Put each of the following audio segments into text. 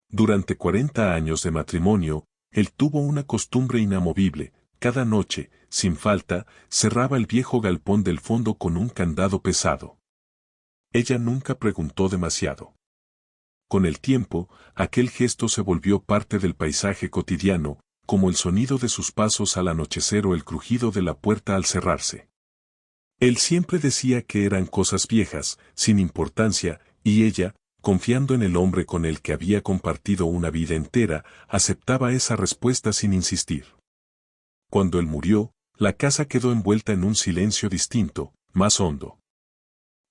Durante 40 años de matrimonio, él tuvo una costumbre inamovible: cada noche, sin falta, cerraba el viejo galpón del fondo con un candado pesado. Ella nunca preguntó demasiado. Con el tiempo, aquel gesto se volvió parte del paisaje cotidiano, como el sonido de sus pasos al anochecer o el crujido de la puerta al cerrarse. Él siempre decía que eran cosas viejas, sin importancia, y ella, confiando en el hombre con el que había compartido una vida entera, aceptaba esa respuesta sin insistir. Cuando él murió, la casa quedó envuelta en un silencio distinto, más hondo.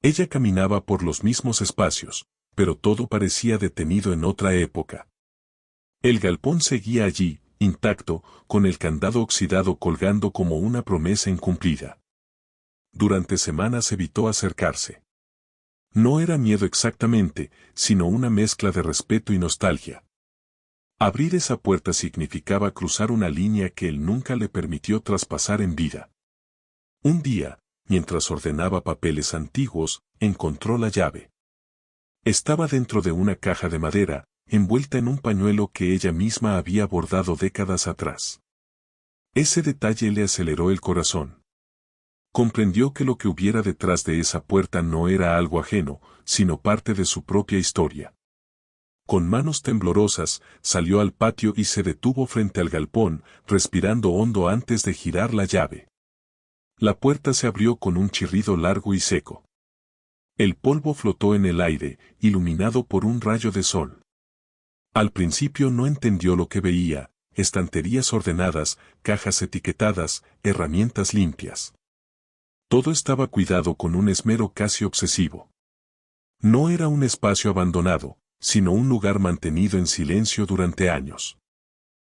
Ella caminaba por los mismos espacios, pero todo parecía detenido en otra época. El galpón seguía allí, intacto, con el candado oxidado colgando como una promesa incumplida. Durante semanas evitó acercarse. No era miedo exactamente, sino una mezcla de respeto y nostalgia. Abrir esa puerta significaba cruzar una línea que él nunca le permitió traspasar en vida. Un día, mientras ordenaba papeles antiguos, encontró la llave. Estaba dentro de una caja de madera, envuelta en un pañuelo que ella misma había bordado décadas atrás. Ese detalle le aceleró el corazón. Comprendió que lo que hubiera detrás de esa puerta no era algo ajeno, sino parte de su propia historia. Con manos temblorosas, salió al patio y se detuvo frente al galpón, respirando hondo antes de girar la llave. La puerta se abrió con un chirrido largo y seco. El polvo flotó en el aire, iluminado por un rayo de sol. Al principio no entendió lo que veía: estanterías ordenadas, cajas etiquetadas, herramientas limpias. Todo estaba cuidado con un esmero casi obsesivo. No era un espacio abandonado, sino un lugar mantenido en silencio durante años.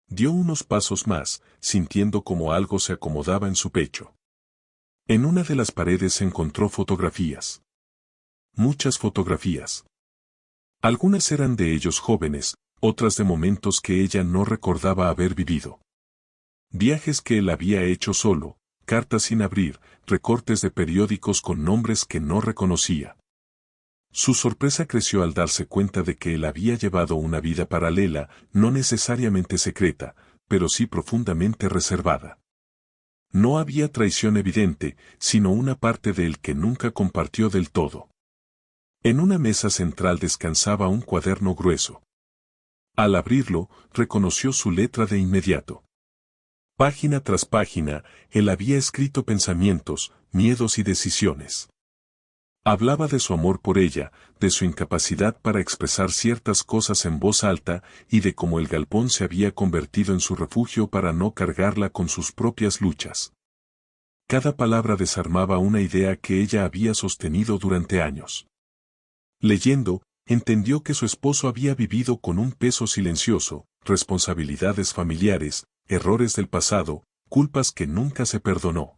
Dio unos pasos más, sintiendo como algo se acomodaba en su pecho. En una de las paredes encontró fotografías. Muchas fotografías. Algunas eran de ellos jóvenes, otras de momentos que ella no recordaba haber vivido. Viajes que él había hecho solo, cartas sin abrir, recortes de periódicos con nombres que no reconocía. Su sorpresa creció al darse cuenta de que él había llevado una vida paralela, no necesariamente secreta, pero sí profundamente reservada. No había traición evidente, sino una parte de él que nunca compartió del todo. En una mesa central descansaba un cuaderno grueso. Al abrirlo, reconoció su letra de inmediato. Página tras página, él había escrito pensamientos, miedos y decisiones. Hablaba de su amor por ella, de su incapacidad para expresar ciertas cosas en voz alta, y de cómo el galpón se había convertido en su refugio para no cargarla con sus propias luchas. Cada palabra desarmaba una idea que ella había sostenido durante años. Leyendo, entendió que su esposo había vivido con un peso silencioso, responsabilidades familiares, errores del pasado, culpas que nunca se perdonó.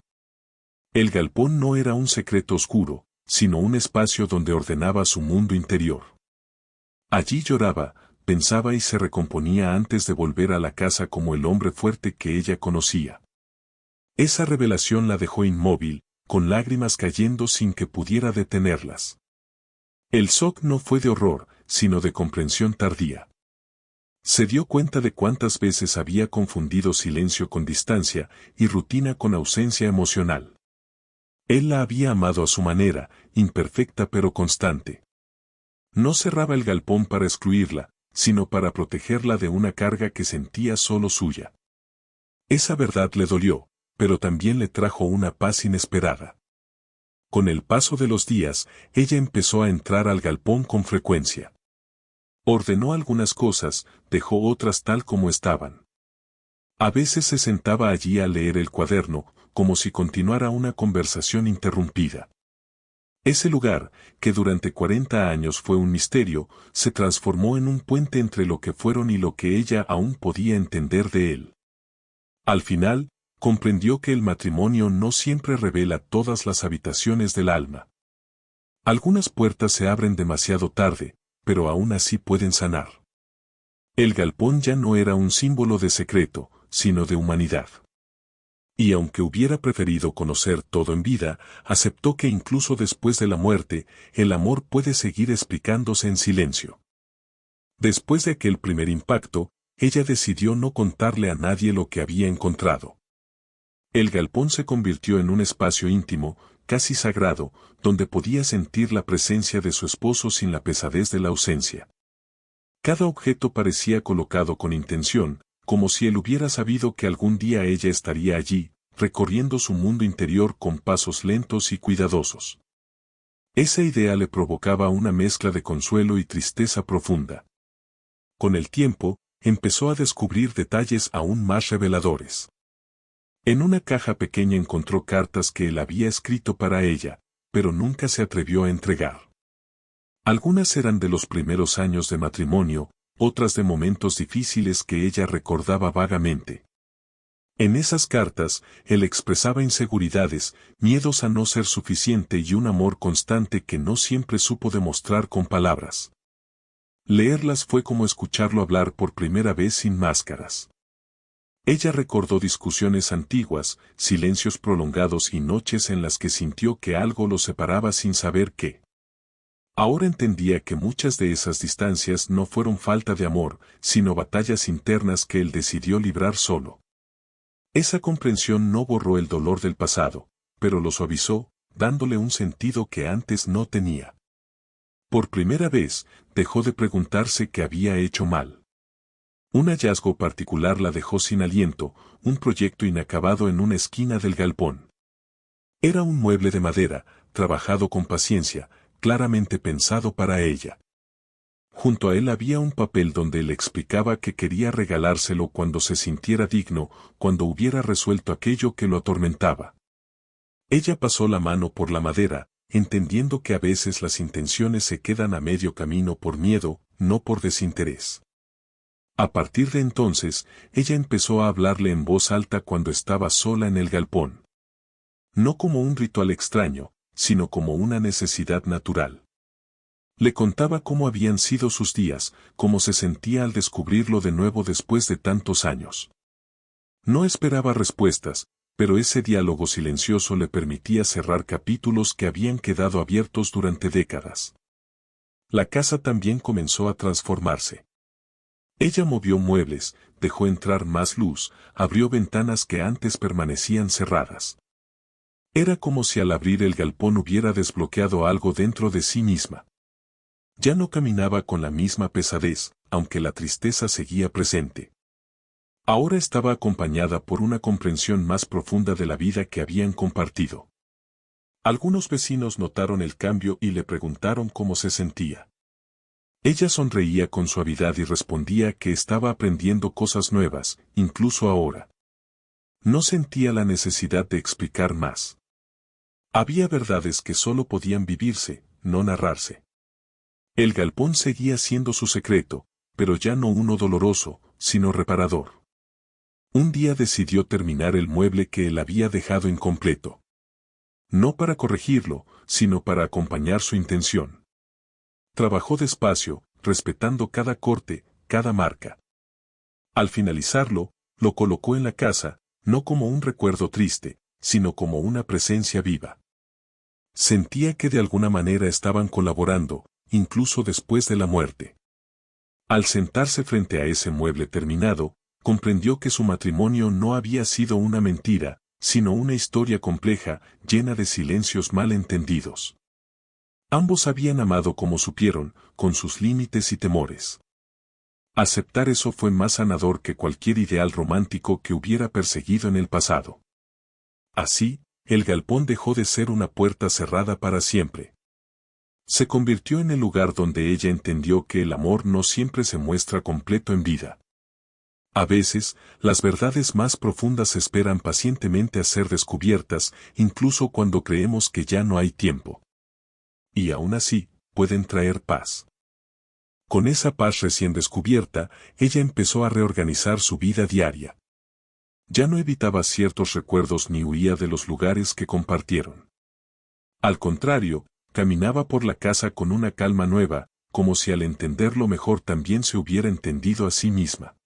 El galpón no era un secreto oscuro, sino un espacio donde ordenaba su mundo interior. Allí lloraba, pensaba y se recomponía antes de volver a la casa como el hombre fuerte que ella conocía. Esa revelación la dejó inmóvil, con lágrimas cayendo sin que pudiera detenerlas. El shock no fue de horror, sino de comprensión tardía. Se dio cuenta de cuántas veces había confundido silencio con distancia y rutina con ausencia emocional. Él la había amado a su manera, imperfecta pero constante. No cerraba el galpón para excluirla, sino para protegerla de una carga que sentía solo suya. Esa verdad le dolió, pero también le trajo una paz inesperada. Con el paso de los días, ella empezó a entrar al galpón con frecuencia. Ordenó algunas cosas, dejó otras tal como estaban. A veces se sentaba allí a leer el cuaderno, como si continuara una conversación interrumpida. Ese lugar, que durante 40 años fue un misterio, se transformó en un puente entre lo que fueron y lo que ella aún podía entender de él. Al final, comprendió que el matrimonio no siempre revela todas las habitaciones del alma. Algunas puertas se abren demasiado tarde, pero aún así pueden sanar. El galpón ya no era un símbolo de secreto, sino de humanidad. Y aunque hubiera preferido conocer todo en vida, aceptó que incluso después de la muerte, el amor puede seguir explicándose en silencio. Después de aquel primer impacto, ella decidió no contarle a nadie lo que había encontrado. El galpón se convirtió en un espacio íntimo, casi sagrado, donde podía sentir la presencia de su esposo sin la pesadez de la ausencia. Cada objeto parecía colocado con intención, como si él hubiera sabido que algún día ella estaría allí, recorriendo su mundo interior con pasos lentos y cuidadosos. Esa idea le provocaba una mezcla de consuelo y tristeza profunda. Con el tiempo, empezó a descubrir detalles aún más reveladores. En una caja pequeña encontró cartas que él había escrito para ella, pero nunca se atrevió a entregar. Algunas eran de los primeros años de matrimonio, otras de momentos difíciles que ella recordaba vagamente. En esas cartas, él expresaba inseguridades, miedos a no ser suficiente y un amor constante que no siempre supo demostrar con palabras. Leerlas fue como escucharlo hablar por primera vez sin máscaras. Ella recordó discusiones antiguas, silencios prolongados y noches en las que sintió que algo los separaba sin saber qué. Ahora entendía que muchas de esas distancias no fueron falta de amor, sino batallas internas que él decidió librar solo. Esa comprensión no borró el dolor del pasado, pero lo suavizó, dándole un sentido que antes no tenía. Por primera vez, dejó de preguntarse qué había hecho mal. Un hallazgo particular la dejó sin aliento, un proyecto inacabado en una esquina del galpón. Era un mueble de madera, trabajado con paciencia, claramente pensado para ella. Junto a él había un papel donde le explicaba que quería regalárselo cuando se sintiera digno, cuando hubiera resuelto aquello que lo atormentaba. Ella pasó la mano por la madera, entendiendo que a veces las intenciones se quedan a medio camino por miedo, no por desinterés. A partir de entonces, ella empezó a hablarle en voz alta cuando estaba sola en el galpón. No como un ritual extraño, sino como una necesidad natural. Le contaba cómo habían sido sus días, cómo se sentía al descubrirlo de nuevo después de tantos años. No esperaba respuestas, pero ese diálogo silencioso le permitía cerrar capítulos que habían quedado abiertos durante décadas. La casa también comenzó a transformarse. Ella movió muebles, dejó entrar más luz, abrió ventanas que antes permanecían cerradas. Era como si al abrir el galpón hubiera desbloqueado algo dentro de sí misma. Ya no caminaba con la misma pesadez, aunque la tristeza seguía presente. Ahora estaba acompañada por una comprensión más profunda de la vida que habían compartido. Algunos vecinos notaron el cambio y le preguntaron cómo se sentía. Ella sonreía con suavidad y respondía que estaba aprendiendo cosas nuevas, incluso ahora. No sentía la necesidad de explicar más. Había verdades que solo podían vivirse, no narrarse. El galpón seguía siendo su secreto, pero ya no uno doloroso, sino reparador. Un día decidió terminar el mueble que él había dejado incompleto. No para corregirlo, sino para acompañar su intención. Trabajó despacio, respetando cada corte, cada marca. Al finalizarlo, lo colocó en la casa, no como un recuerdo triste, sino como una presencia viva. Sentía que de alguna manera estaban colaborando, incluso después de la muerte. Al sentarse frente a ese mueble terminado, comprendió que su matrimonio no había sido una mentira, sino una historia compleja, llena de silencios mal entendidos. Ambos habían amado como supieron, con sus límites y temores. Aceptar eso fue más sanador que cualquier ideal romántico que hubiera perseguido en el pasado. Así, el galpón dejó de ser una puerta cerrada para siempre. Se convirtió en el lugar donde ella entendió que el amor no siempre se muestra completo en vida. A veces, las verdades más profundas esperan pacientemente a ser descubiertas, incluso cuando creemos que ya no hay tiempo. Y aún así, pueden traer paz. Con esa paz recién descubierta, ella empezó a reorganizar su vida diaria. Ya no evitaba ciertos recuerdos ni huía de los lugares que compartieron. Al contrario, caminaba por la casa con una calma nueva, como si al entenderlo mejor también se hubiera entendido a sí misma.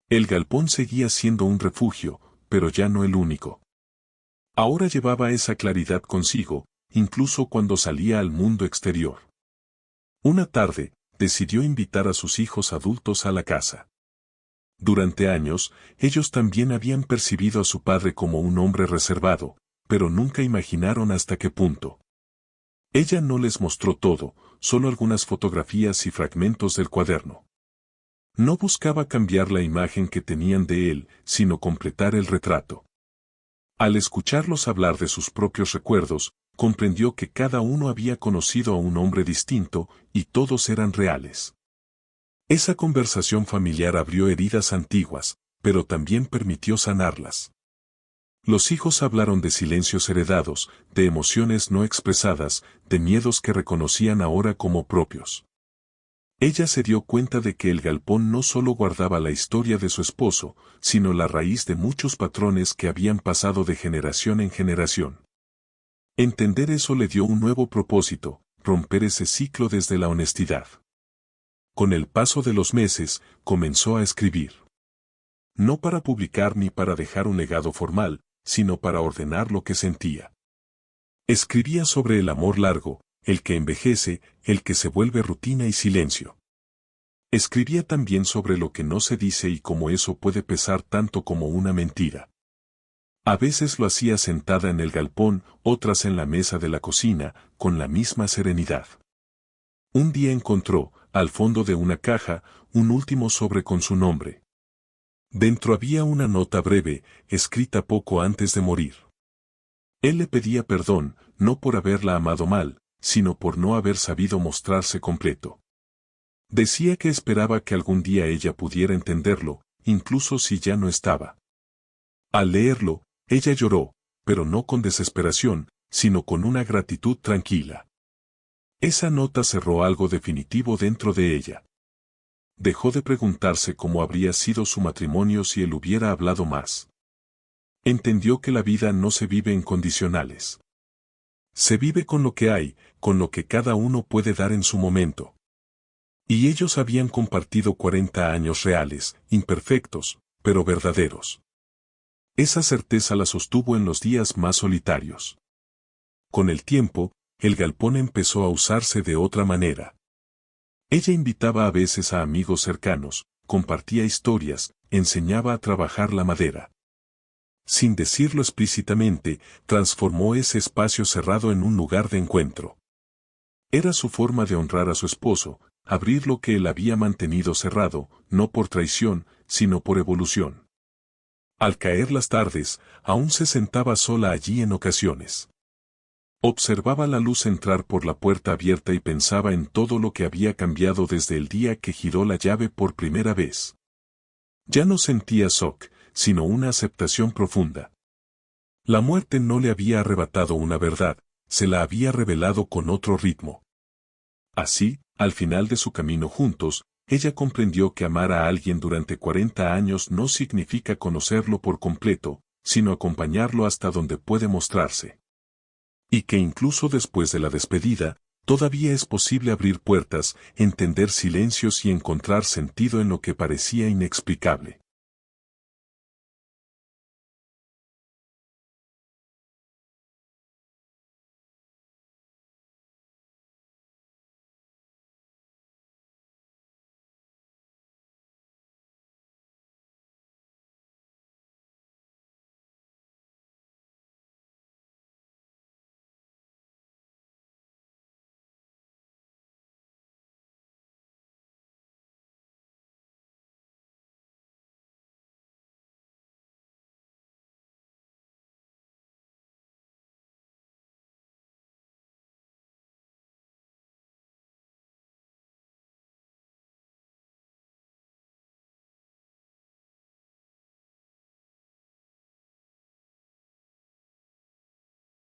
El galpón seguía siendo un refugio, pero ya no el único. Ahora llevaba esa claridad consigo, incluso cuando salía al mundo exterior. Una tarde, decidió invitar a sus hijos adultos a la casa. Durante años, ellos también habían percibido a su padre como un hombre reservado, pero nunca imaginaron hasta qué punto. Ella no les mostró todo, solo algunas fotografías y fragmentos del cuaderno. No buscaba cambiar la imagen que tenían de él, sino completar el retrato. Al escucharlos hablar de sus propios recuerdos, comprendió que cada uno había conocido a un hombre distinto, y todos eran reales. Esa conversación familiar abrió heridas antiguas, pero también permitió sanarlas. Los hijos hablaron de silencios heredados, de emociones no expresadas, de miedos que reconocían ahora como propios. Ella se dio cuenta de que el galpón no solo guardaba la historia de su esposo, sino la raíz de muchos patrones que habían pasado de generación en generación. Entender eso le dio un nuevo propósito, romper ese ciclo desde la honestidad. Con el paso de los meses, comenzó a escribir. No para publicar ni para dejar un legado formal, sino para ordenar lo que sentía. Escribía sobre el amor largo, el que envejece, el que se vuelve rutina y silencio. Escribía también sobre lo que no se dice y cómo eso puede pesar tanto como una mentira. A veces lo hacía sentada en el galpón, otras en la mesa de la cocina, con la misma serenidad. Un día encontró, al fondo de una caja, un último sobre con su nombre. Dentro había una nota breve, escrita poco antes de morir. Él le pedía perdón, no por haberla amado mal, sino por no haber sabido mostrarse completo. Decía que esperaba que algún día ella pudiera entenderlo, incluso si ya no estaba. Al leerlo, ella lloró, pero no con desesperación, sino con una gratitud tranquila. Esa nota cerró algo definitivo dentro de ella. Dejó de preguntarse cómo habría sido su matrimonio si él hubiera hablado más. Entendió que la vida no se vive en condicionales. Se vive con lo que hay, con lo que cada uno puede dar en su momento. Y ellos habían compartido 40 años reales, imperfectos, pero verdaderos. Esa certeza la sostuvo en los días más solitarios. Con el tiempo, el galpón empezó a usarse de otra manera. Ella invitaba a veces a amigos cercanos, compartía historias, enseñaba a trabajar la madera. Sin decirlo explícitamente, transformó ese espacio cerrado en un lugar de encuentro. Era su forma de honrar a su esposo, abrir lo que él había mantenido cerrado, no por traición, sino por evolución. Al caer las tardes, aún se sentaba sola allí en ocasiones. Observaba la luz entrar por la puerta abierta y pensaba en todo lo que había cambiado desde el día que giró la llave por primera vez. Ya no sentía shock, sino una aceptación profunda. La muerte no le había arrebatado una verdad, se la había revelado con otro ritmo. Así, al final de su camino juntos, ella comprendió que amar a alguien durante 40 años no significa conocerlo por completo, sino acompañarlo hasta donde puede mostrarse. Y que incluso después de la despedida, todavía es posible abrir puertas, entender silencios y encontrar sentido en lo que parecía inexplicable.